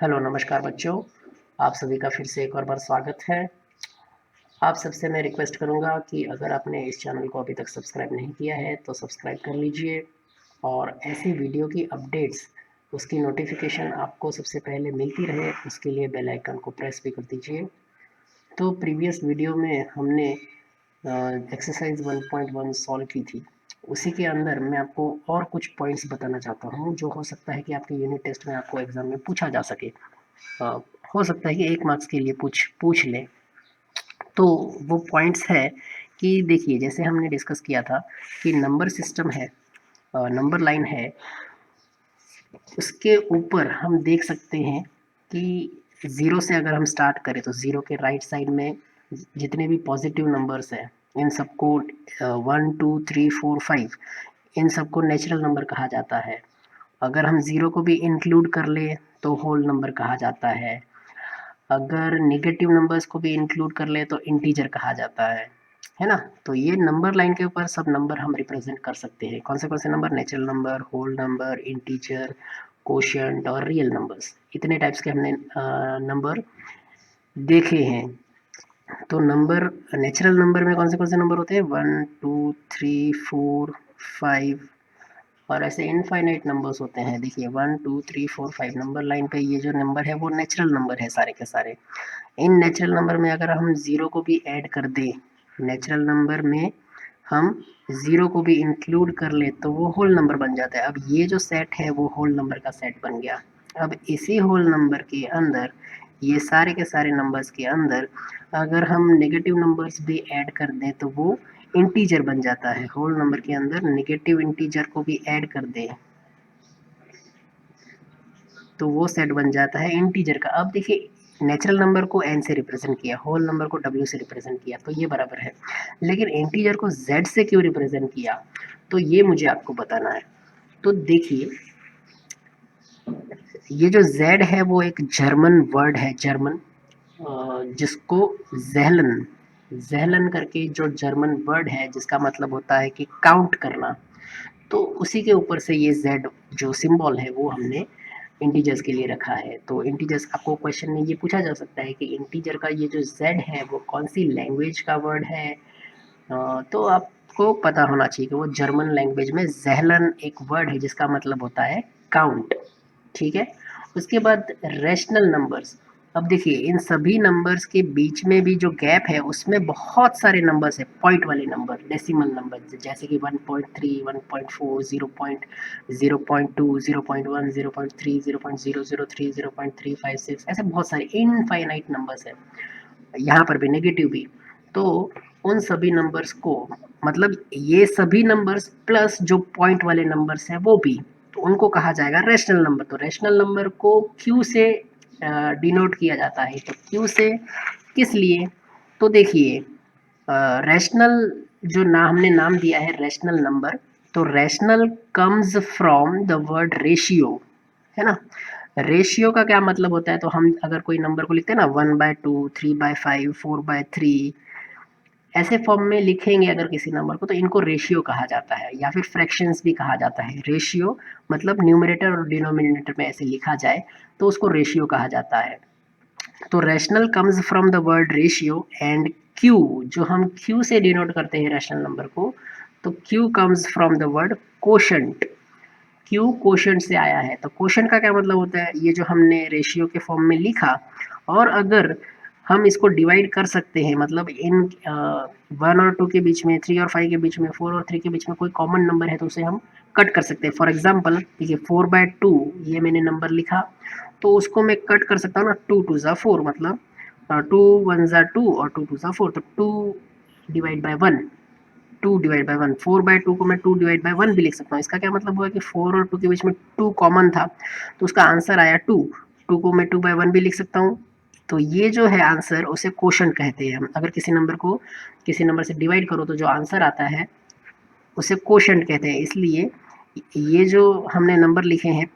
Hello नमस्कार बच्चों, आप सभी का फिर से एक और बार स्वागत है। आप सबसे मैं रिक्वेस्ट करूंगा कि अगर आपने इस चैनल को अभी तक सब्सक्राइब नहीं किया है तो सब्सक्राइब कर लीजिए और ऐसी वीडियो की अपडेट्स उसकी नोटिफिकेशन आपको सबसे पहले मिलती रहे उसके लिए बेल आइकन को प्रेस भी कर दीजिए। तो प्रीवियस वीडियो में हमने एक्सरसाइज 1.1 सॉल्व की थी। उसी के अंदर मैं आपको और कुछ पॉइंट्स बताना चाहता हूँ जो हो सकता है कि आपके यूनिट टेस्ट में आपको एग्जाम में पूछा जा सके। अ, हो सकता है कि 1 मार्क्स के लिए पूछ पूछ लें। तो वो पॉइंट्स है कि देखिए जैसे हमने डिस्कस किया था कि नंबर सिस्टम है, नंबर लाइन है, उसके ऊपर हम देख सकते हैं कि ज़ीरो से अगर हम स्टार्ट करें तो ज़ीरो के राइट साइड में जितने भी पॉजिटिव नंबर्स हैं इन सबको 1 2 3 4 5 इन सबको नेचुरल नंबर कहा जाता है। अगर हम ज़ीरो को भी इंक्लूड कर ले तो होल नंबर कहा जाता है। अगर नेगेटिव नंबर्स को भी इंक्लूड कर ले तो इंटीजर कहा जाता है ना? तो ये नंबर लाइन के ऊपर सब नंबर हम रिप्रेजेंट कर सकते हैं। कौन से number? Natural number, whole number, integer, quotient और रियल नंबर्स। इतने टाइप्स के हमने नंबर देखे हैं। तो नंबर नेचुरल नंबर में कौन से नंबर होते हैं? 1 2 3 4 5 और ऐसे इनफाइनाइट नंबर्स होते हैं। देखिए 1 2 3 4 5 नंबर लाइन पे ये जो नंबर है वो नेचुरल नंबर है सारे के सारे। इन नेचुरल नंबर में अगर हम ज़ीरो को भी ऐड कर दें, नेचुरल नंबर में हम ज़ीरो को भी इंक्लूड कर ले तो वो होल नंबर बन जाता है। अब ये जो सेट है वो होल नंबर का सेट बन गया। अब इसी होल नंबर के अंदर ये सारे के सारे नंबर्स के अंदर अगर हम नेगेटिव नंबर्स भी ऐड कर दें तो वो इंटीजर बन जाता है। होल नंबर के अंदर नेगेटिव इंटीजर को भी ऐड कर दें तो वो सेट बन जाता है इंटीजर का। अब देखिए नेचुरल नंबर को n से रिप्रेजेंट किया, होल नंबर को w से रिप्रेजेंट किया तो ये बराबर है। लेकिन इंटीजर को z से क्यों रिप्रेजेंट किया तो ये मुझे आपको बताना है। तो देखिए ये जो z है वो एक जर्मन वर्ड है, जर्मन जिसको ज़ेहलन ज़ेहलन करके जो जर्मन वर्ड है जिसका मतलब होता है कि काउंट करना। तो उसी के ऊपर से ये z जो सिंबल है वो हमने इंटीजर्स के लिए रखा है। तो इंटीजर्स आपको क्वेश्चन में ये पूछा जा सकता है कि इंटीजर का ये जो z है वो कौन सी लैंग्वेज का वर्ड है। तो आपको पता होना चाहिए कि वो जर्मन लैंग्वेज में ज़ेहलन एक वर्ड है जिसका मतलब होता है काउंट। ठीक है। उसके बाद रैशनल नंबर्स। अब देखिए इन सभी नंबर्स के बीच में भी जो गैप है उसमें बहुत सारे नंबर्स है, पॉइंट वाले नंबर, डेसिमल नंबर जैसे कि 1.3 1.4 0.2 0.1 0.3 0.003 0.356 ऐसे बहुत सारे इनफाइनाइट नंबर्स है। यहाँ पर भी नेगेटिव भी। तो उन सभी नंबर्स को मतलब ये सभी नंबर्स प्लस जो पॉइंट वाले नंबर्स हैं वो भी, तो उनको कहा जाएगा रैशनल नंबर। तो रैशनल नंबर को क्यू से डिनोट किया जाता है। तो क्यू से किस लिए? तो देखिए रैशनल जो ना हमने नाम दिया है रैशनल नंबर, तो rational comes from the word ratio, है ना? रेशियो का क्या मतलब होता है? तो हम अगर कोई नंबर को लिखते हैं ना 1/2 3/5 4/3 ऐसे फॉर्म में लिखेंगे अगर किसी नंबर को तो इनको रेशियो कहा जाता है या फिर फ्रैक्शंस भी कहा जाता है। रेशियो मतलब न्यूमरेटर और डिनोमिनेटर में ऐसे लिखा जाए तो उसको रेशियो कहा जाता है। तो rational comes from the word ratio and Q जो हम क्यू से डिनोट करते हैं रैशनल नंबर को, तो Q comes from the word quotient. Q quotient से आया है। तो कोशंट का क्या मतलब होता है? ये जो हमने रेशियो के फॉर्म में लिखा और अगर हम इसको डिवाइड कर सकते हैं मतलब इन 1 और 2 के बीच में, 3 और 5 के बीच में, 4 और 3 के बीच में कोई कॉमन नंबर है तो उसे हम कट कर सकते हैं। फॉर एग्जाम्पल देखिए 4/2 ये मैंने नंबर लिखा तो उसको मैं कट कर सकता हूँ ना, 2 2 ज़ा 4 मतलब 2 1 ज़ा 2 और 2 2 ज़ा 4 तो 2/1 2/1 4/2 को मैं 2/1 भी लिख सकता हूँ। इसका क्या मतलब हुआ कि 4 और 2 के बीच में 2 कॉमन था तो उसका आंसर आया 2। 2 को मैं 2/1 भी लिख सकता हूँ। तो ये जो है आंसर उसे कोशंट कहते हैं। हम अगर किसी नंबर को किसी नंबर से डिवाइड करो तो जो आंसर आता है उसे कोशंट कहते हैं। इसलिए ये जो हमने नंबर लिखे हैं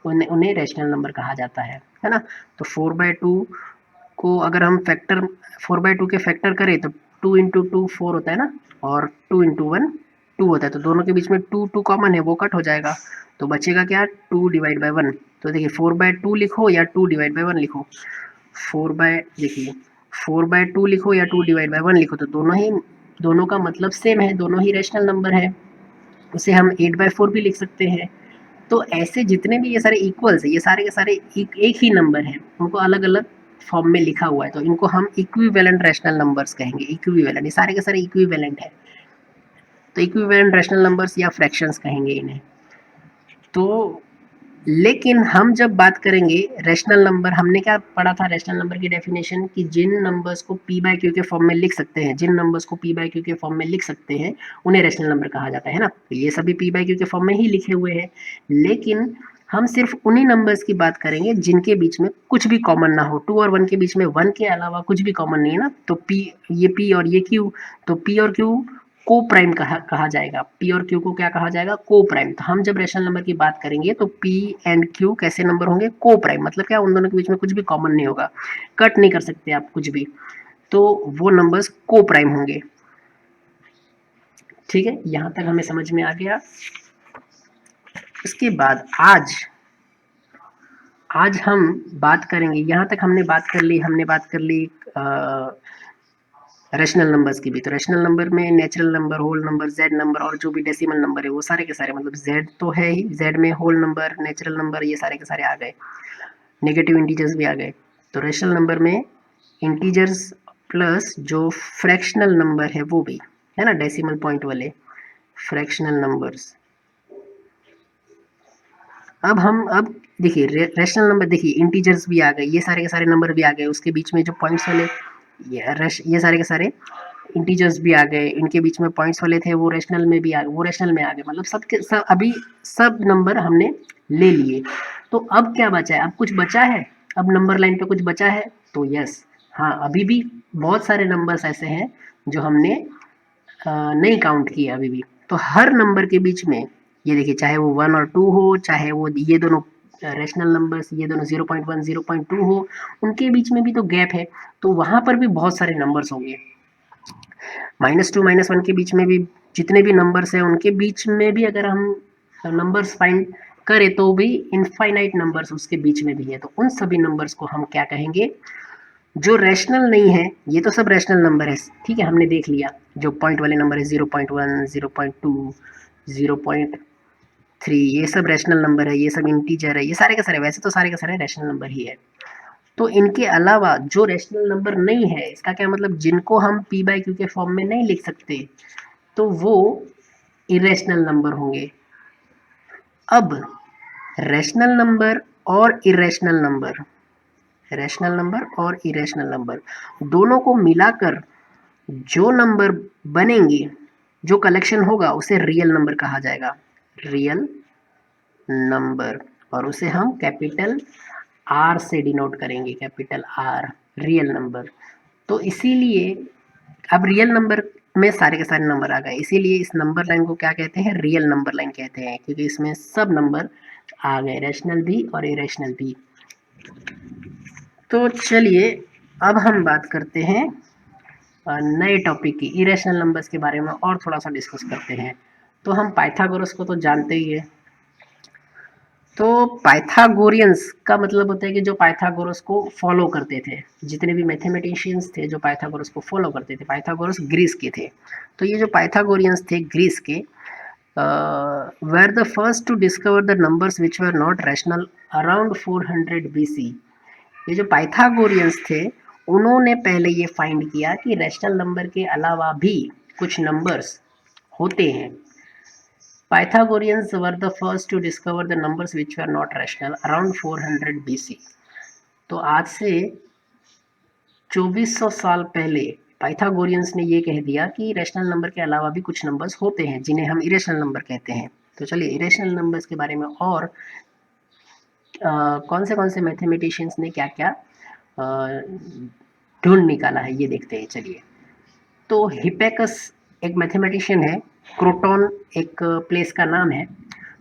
उन्हें उन्हें रैशनल नंबर कहा जाता है ना? तो 4/2 को अगर हम फैक्टर 4/2 के फैक्टर करें तो 2 × 2 4 होता है ना, और 2 × 1 2 होता है, तो दोनों के बीच में 2 कॉमन है, वो कट हो जाएगा, तो बचेगा क्या, 2/1। तो देखिए 4/2 लिखो या 2/1 लिखो, 4/देखिए 4/2 लिखो या 2/1 लिखो, तो दोनों का मतलब सेम है, दोनों ही रेशनल नंबर है। उसे हम 8/4 भी लिख सकते हैं। तो ऐसे जितने भी ये सारे इक्वल्स है, ये सारे के सारे एक ही नंबर है, उनको अलग अलग फॉर्म में लिखा हुआ है, तो इनको हम इक्विवेलेंट रैशनल नंबर्स कहेंगे। इक्विवेलेंट, ये सारे के सारे इक्विवेलेंट है, तो इक्विवेलेंट रैशनल नंबर्स या फ्रैक्शंस कहेंगे इन्हें। तो लेकिन हम जब बात करेंगे रैशनल नंबर, हमने क्या पढ़ा था रैशनल नंबर की डेफिनेशन, कि जिन नंबर्स को p/q के फॉर्म में लिख सकते हैं, जिन नंबर्स को p/q के फॉर्म में लिख सकते हैं उन्हें रैशनल नंबर कहा जाता है ना। तो ये सभी p/q के फॉर्म में ही लिखे हुए हैं, लेकिन हम सिर्फ उन्हीं नंबर्स की बात करेंगे जिनके बीच में कुछ भी कॉमन ना हो। 2 और 1 के बीच में 1 के अलावा कुछ भी कॉमन नहीं है ना, तो ये p और ये q, तो p और q को प्राइम कहा जाएगा। p और q को क्या कहा जाएगा, को प्राइम। तो हम जब रैशनल नंबर की बात करेंगे तो p एंड q कैसे नंबर होंगे, को प्राइम। मतलब क्या, उन दोनों के बीच में कुछ भी कॉमन नहीं होगा, कट नहीं कर सकते आप कुछ भी, तो वो नंबर्स को प्राइम होंगे। ठीक है, यहां तक हमें समझ में आ गया। उसके बाद आज हम बात करेंगे, यहाँ तक हमने बात कर ली रैशनल नंबर्स की भी। तो रैशनल नंबर में natural number, whole number, Z number और जो भी डेसिमल नंबर है वो सारे के सारे, मतलब जेड तो है ही, जेड में होल नंबर, नेचुरल नंबर, ये सारे के सारे आ गए, नेगेटिव इंटीजर्स भी आ गए। तो रैशनल नंबर में इंटीजर्स प्लस जो फ्रैक्शनल नंबर है वो भी है ना, डेसिमल पॉइंट वाले फ्रैक्शनल नंबर्स। अब देखिए रैशनल नंबर, देखिए इंटीजर्स भी आ गए, ये सारे के सारे नंबर भी आ गए, उसके बीच में जो पॉइंट्स वाले ये सारे के सारे इंटीजर्स भी आ गए, इनके बीच में पॉइंट्स वाले थे वो रैशनल में भी आ गए, वो रैशनल में आ गए, मतलब सब अभी सब नंबर हमने ले लिए। तो अब क्या बचा है, अब कुछ बचा है, अब नंबर लाइन पे कुछ बचा है, तो यस, हाँ अभी भी बहुत सारे नंबर्स ऐसे हैं जो हमने नहीं काउंट किया अभी भी। तो हर नंबर के बीच में, ये देखिए चाहे वो 1 और 2 हो, चाहे वो ये दोनों रैशनल नंबर्स, ये दोनों 0.1 0.2 हो, उनके बीच में भी तो गैप है, तो वहां पर भी बहुत सारे नंबर्स होंगे। -2 -1 के बीच में भी जितने भी नंबर्स हैं उनके बीच में भी अगर हम नंबर्स फाइंड करें तो भी इनफाइनाइट नंबर्स उसके बीच में भी है, तो उन सभी नंबर्स को हम क्या कहेंगे, जो रैशनल नहीं है। ये तो सब रैशनल नंबर है, ठीक है, हमने देख लिया, जो पॉइंट वाले नंबर है 0.1 0.2 0.3, ये सब रैशनल नंबर है, ये सब इंटीजर है, ये सारे के सारे, वैसे तो सारे के सारे रैशनल नंबर ही है। तो इनके अलावा जो रैशनल नंबर नहीं है, इसका क्या मतलब, जिनको हम p/q के फॉर्म में नहीं लिख सकते, तो वो इरेशनल नंबर होंगे। अब रैशनल नंबर और इरेशनल नंबर, रैशनल नंबर और इरेशनल नंबर दोनों को मिलाकर जो नंबर बनेंगे, जो कलेक्शन होगा, उसे रियल नंबर कहा जाएगा, रियल नंबर। और उसे हम कैपिटल आर से डिनोट करेंगे, कैपिटल आर, रियल नंबर। तो इसीलिए अब रियल नंबर में सारे के सारे नंबर आ गए, इसीलिए इस नंबर लाइन को क्या कहते हैं, रियल नंबर लाइन कहते हैं, क्योंकि इसमें सब नंबर आ गए, रैशनल भी और इरेशनल भी। तो चलिए अब हम बात करते हैं नए टॉपिक की, इरेशनल नंबर्स के बारे में और थोड़ा सा डिस्कस करते हैं। तो हम पाइथागोरस को तो जानते ही है। तो पाइथागोरियंस का मतलब होता है कि जो पाइथागोरस को फॉलो करते थे, जितने भी मैथमेटिशियंस थे जो पाइथागोरस को फॉलो करते थे, पाइथागोरस ग्रीस के थे। तो ये जो पाइथागोरियंस थे ग्रीस के, were the first to discover the numbers which were not rational around 400 BC। ये जो पाइथागोरियंस थे उन्होंने पहले ये फाइंड किया कि रैशनल नंबर के अलावा भी कुछ नंबर्स होते हैं। Pythagoreans were the first to discover the numbers which were not rational around 400 BC। तो आज से 2400 साल पहले पाइथागोरियंस ने ये कह दिया कि रैशनल नंबर के अलावा भी कुछ नंबर्स होते हैं जिन्हें हम इरेशनल नंबर कहते हैं। तो चलिए इरेशनल नंबर्स के बारे में और कौन से मैथमेटिशियंस ने क्या क्या ढूंढ निकाला है ये देखते हैं। चलिए, तो हिपेकस एक मैथमेटिशियन है, क्रोटॉन एक प्लेस का नाम है।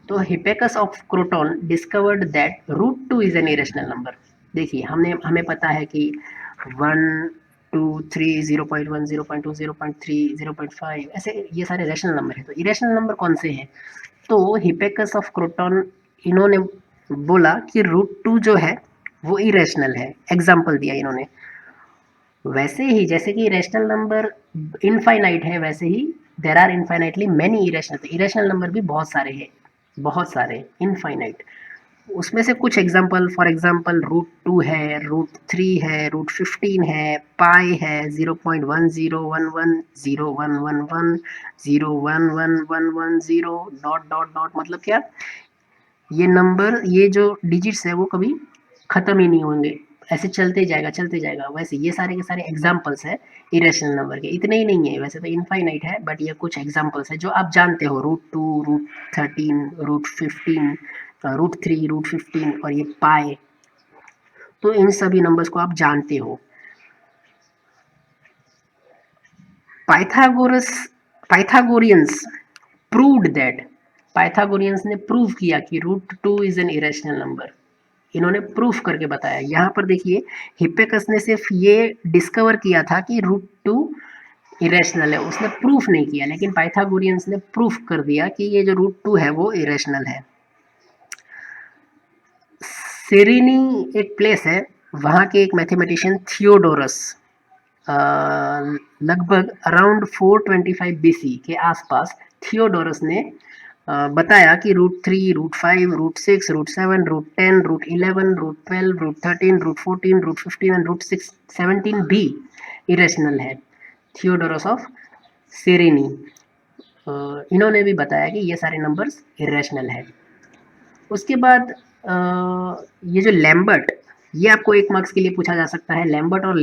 तो Hippasus of Croton discovered that √2 is an irrational number. देखिए हमें पता है कि 1 0.23, 0.1, 0.2, 0.3, 0.5, ऐसे ये सारे रैशनल नंबर है। तो इरेशनल नंबर कौन से हैं? तो हिपेकस ऑफ क्रोटन इन्होंने बोला कि √2 जो है वो इरेशनल है, एग्जाम्पल दिया इन्होंने। वैसे ही जैसे कि इरेशनल नंबर इनफाइनाइट है, वैसे ही there are infinitely many irrational. तो इरेशनल नंबर भी बहुत सारे हैं, बहुत सारे इनफाइनाइट। उसमें से कुछ एग्जाम्पल, फॉर एग्जाम्पल √2 है, √3 है, √15 है, पाई है, 0.10110111 0111110 डॉट डॉट डॉट, मतलब क्या, ये नंबर, ये जो डिजिट्स है वो कभी खत्म ही नहीं होंगे, ऐसे चलते जाएगा चलते जाएगा। वैसे ये सारे के सारे एग्जाम्पल्स है इरेशनल नंबर के। इतने ही नहीं है, वैसे तो इनफाइनाइट है, बट ये कुछ एग्जाम्पल्स है जो आप जानते हो, √2, √13, √15, √3, √15 और ये पाए। तो इन सभी नंबर्स को आप जानते हो। पाइथागोरस पाइथागोरियंस प्रूव्ड दैट, पाइथागोरियंस ने प्रूव किया कि √2 इज एन इरेशनल नंबर। इन्होंने प्रूफ करके बताया। यहाँ पर देखिए, हिप्पैकस ने सिर्फ ये डिस्कवर किया था कि √2 इरेशनल है, उसने प्रूफ नहीं किया, लेकिन पाइथागोरियंस ने प्रूफ कर दिया कि ये जो √2 है वो इरेशनल है। सेरेनी एक प्लेस है, वहाँ के एक मैथमेटिशियन थियोडोरस, लगभग अराउंड 425 BC के आसपास थियोडोरस ने बताया कि √3, √5, √6, √7, √10, √11, √12, √13, √14, √15 एंड √17 भी इरेशनल है। थियोडोरस ऑफ सिरेनी, इन्होंने भी बताया कि ये सारे नंबर्स इरेशनल है। उसके बाद ये जो लैम्बर्ट, ये आपको 1 मार्क्स के लिए पूछा जा सकता है। लैम्बर्ट और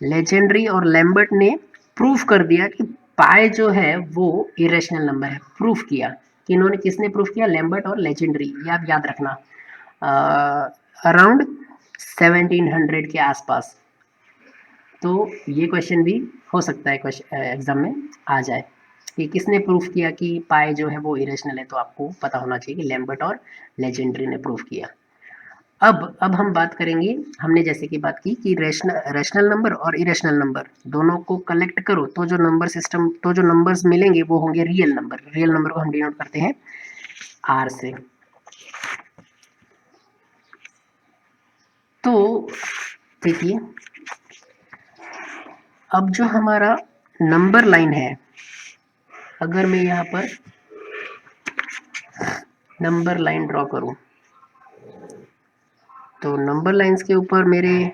लेजेंड्री और लैम्बर्ट ने प्रूफ कर दिया कि पाई जो है वो इरेशनल नंबर है। प्रूफ किया कि इन्होंने, किसने प्रूफ किया? लैम्बर्ट और लेजेंड्री, ये आप याद रखना, अराउंड 1700 के आसपास। तो ये क्वेश्चन भी हो सकता है एग्जाम में आ जाए कि किसने प्रूफ किया कि पाई जो है वो इरेशनल है। तो आपको पता होना चाहिए कि लैम्बर्ट और लेजेंड्री ने प्रूफ किया। अब हम बात करेंगे, हमने जैसे कि बात की कि रैशनल नंबर और इरेशनल नंबर दोनों को कलेक्ट करो तो जो नंबर सिस्टम, तो जो नंबर्स मिलेंगे वो होंगे रियल नंबर। रियल नंबर को हम डिनोट करते हैं R से। तो देखिए, अब जो हमारा नंबर लाइन है, अगर मैं यहाँ पर नंबर लाइन ड्रॉ करूँ तो नंबर लाइंस के ऊपर मेरे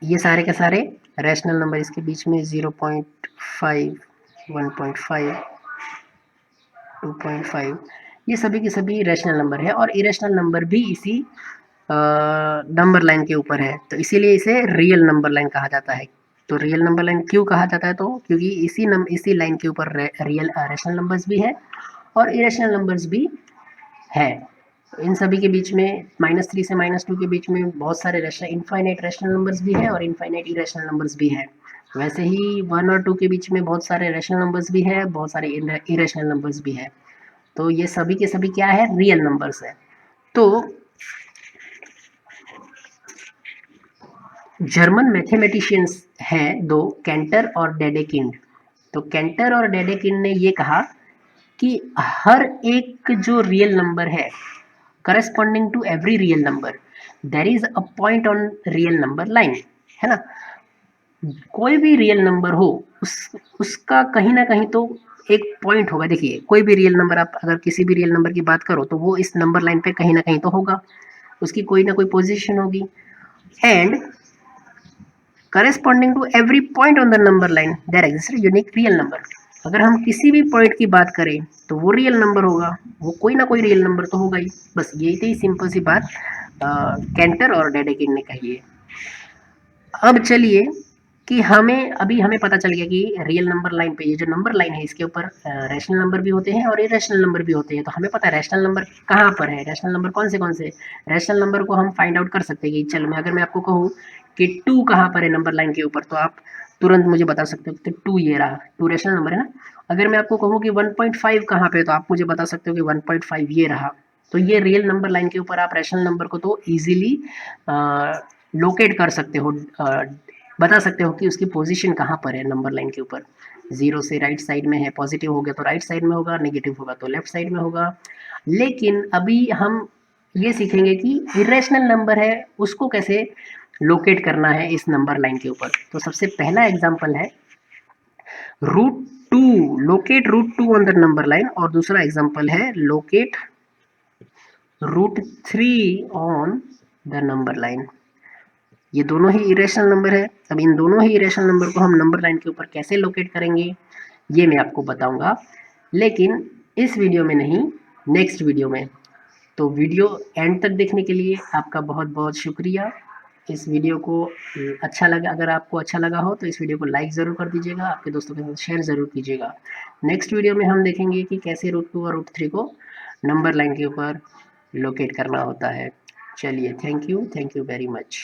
ये सारे के सारे रैशनल नंबर, इसके बीच में 0.5, 1.5, 2.5, ये सभी के सभी रैशनल नंबर है और इरेशनल नंबर भी इसी नंबर लाइन के ऊपर है। तो इसीलिए इसे रियल नंबर लाइन कहा जाता है। तो रियल नंबर लाइन क्यों कहा जाता है? तो क्योंकि इसी लाइन के ऊपर रियल रैशनल नंबर्स भी है और इरेशनल नंबर्स भी है। इन सभी के बीच में -3 से -2 के बीच में बहुत सारे इनफाइनाइट रैशनल नंबर्स भी है और इनफाइनाइट इरेशनल नंबर्स भी है। वैसे ही 1 और 2 के बीच में बहुत सारे रैशनल नंबर्स भी है, बहुत सारे इरेशनल नंबर्स भी है। तो ये सभी के सभी क्या है? रियल नंबर्स है। तो जर्मन मैथमेटिशियंस हैं 2, कैंटर और डेडेकिंड। तो कैंटर और डेडेकिंड ने ये कहा कि हर एक जो रियल नंबर है, corresponding to every real number, there is a point on real number line, है ना। कोई भी रियल नंबर हो, उसका कहीं ना कहीं तो एक पॉइंट होगा। देखिए, कोई भी रियल नंबर, आप अगर किसी भी रियल नंबर की बात करो तो वो इस नंबर लाइन पे कहीं ना कहीं तो होगा, उसकी कोई ना कोई पोजीशन होगी। And corresponding to every point on the number line there exist unique real number. अगर हम किसी भी पॉइंट की बात करें तो वो रियल नंबर होगा, वो कोई ना कोई रियल नंबर तो होगा ही। बस यही थी सिंपल सी बात कैंटर और डेडेकिन ने कही है। अब चलिए कि हमें पता चल गया कि रियल नंबर लाइन पे, ये जो नंबर लाइन है इसके ऊपर रैशनल नंबर भी होते हैं और इरेशनल नंबर भी होते हैं। तो हमें पता है रैशनल नंबर कहाँ पर है, रैशनल नंबर कौन से रैशनल नंबर को हम फाइंड आउट कर सकते हैं कि चलो, अगर मैं आपको कहूँ कि 2 कहाँ पर है नंबर लाइन के ऊपर, तो आप तुरंत मुझे बता सकते हो कि 2 ये रहा, 2 रैशनल नंबर है ना। अगर मैं आपको कहूँ कि 1.5 कहाँ पे है, तो आप मुझे बता सकते हो कि 1.5 ये रहा। तो ये रियल नंबर लाइन के ऊपर आप रैशनल नंबर को तो ईजिली लोकेट कर सकते हो, बता सकते हो कि उसकी पोजीशन कहाँ पर है नंबर लाइन के ऊपर। 0 से राइट साइड में है, पॉजिटिव हो गया तो राइट साइड में होगा, नेगेटिव होगा तो लेफ्ट साइड में होगा। लेकिन अभी हम ये सीखेंगे कि इरेशनल नंबर है उसको कैसे लोकेट करना है इस नंबर लाइन के ऊपर। तो सबसे पहला एग्जांपल है root two, locate root two on the number line, और दूसरा एग्जांपल है locate root three on the number line. ये दोनों ही इरेशनल नंबर है। अब इन दोनों ही इरेशनल नंबर को हम नंबर लाइन के ऊपर कैसे लोकेट करेंगे ये मैं आपको बताऊंगा, लेकिन इस वीडियो में नहीं, नेक्स्ट वीडियो में। तो वीडियो एंड तक देखने के लिए आपका बहुत बहुत शुक्रिया। इस वीडियो को अच्छा लगा, अगर आपको अच्छा लगा हो तो इस वीडियो को लाइक ज़रूर कर दीजिएगा, आपके दोस्तों के साथ शेयर ज़रूर कीजिएगा। नेक्स्ट वीडियो में हम देखेंगे कि कैसे रूट 2 और रूट 3 को नंबर लाइन के ऊपर लोकेट करना होता है। चलिए, थैंक यू वेरी मच।